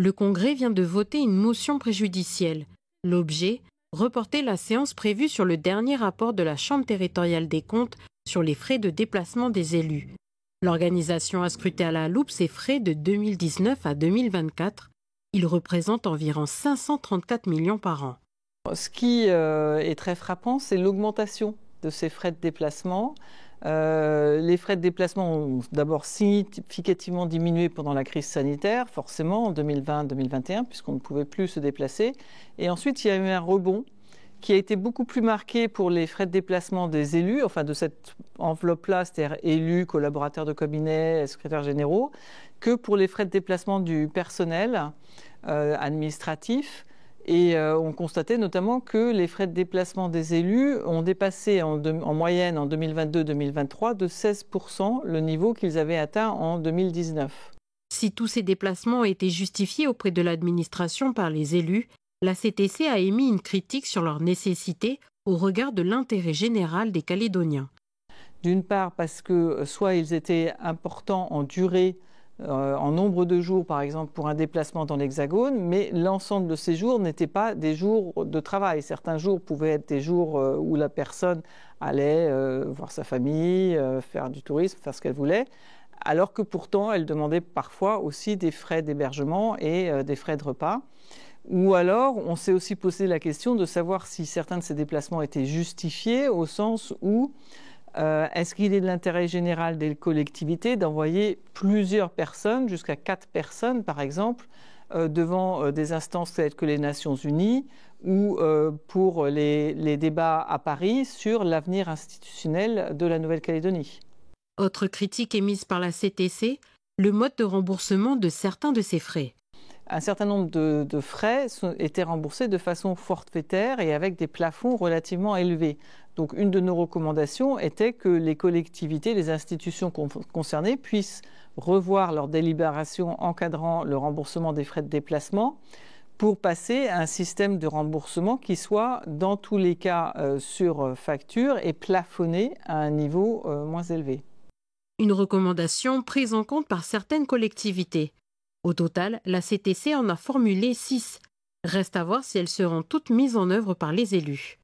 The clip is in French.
Le Congrès vient de voter une motion préjudicielle. L'objet, reporter la séance prévue sur le dernier rapport de la Chambre territoriale des comptes sur les frais de déplacement des élus. L'organisation a scruté à la loupe ces frais de 2019 à 2024. Ils représentent environ 534 millions par an. Ce qui est très frappant, c'est l'augmentation de ces frais de déplacement. Les frais de déplacement ont d'abord significativement diminué pendant la crise sanitaire, forcément en 2020-2021, puisqu'on ne pouvait plus se déplacer. Et ensuite, il y a eu un rebond qui a été beaucoup plus marqué pour les frais de déplacement des élus, enfin de cette enveloppe-là, c'est-à-dire élus, collaborateurs de cabinet, secrétaires généraux, que pour les frais de déplacement du personnel administratif. Et on constatait notamment que les frais de déplacement des élus ont dépassé en moyenne en 2022-2023 de 16% le niveau qu'ils avaient atteint en 2019. Si tous ces déplacements ont été justifiés auprès de l'administration par les élus, la CTC a émis une critique sur leur nécessité au regard de l'intérêt général des Calédoniens. D'une part parce que soit ils étaient importants en durée, en nombre de jours, par exemple, pour un déplacement dans l'Hexagone, mais l'ensemble de ces jours n'étaient pas des jours de travail. Certains jours pouvaient être des jours où la personne allait voir sa famille, faire du tourisme, faire ce qu'elle voulait, alors que pourtant, elle demandait parfois aussi des frais d'hébergement et des frais de repas. Ou alors, on s'est aussi posé la question de savoir si certains de ces déplacements étaient justifiés, au sens où est-ce qu'il est de l'intérêt général des collectivités d'envoyer plusieurs personnes, jusqu'à 4 personnes par exemple, devant des instances telles que les Nations Unies ou pour les débats à Paris sur l'avenir institutionnel de la Nouvelle-Calédonie. Autre critique émise par la CTC, le mode de remboursement de certains de ces frais. Un certain nombre de frais étaient remboursés de façon forfaitaire et avec des plafonds relativement élevés. Donc une de nos recommandations était que les collectivités, les institutions concernées puissent revoir leur délibération encadrant le remboursement des frais de déplacement pour passer à un système de remboursement qui soit dans tous les cas sur facture et plafonné à un niveau moins élevé. Une recommandation prise en compte par certaines collectivités. Au total, la CTC en a formulé 6. Reste à voir si elles seront toutes mises en œuvre par les élus.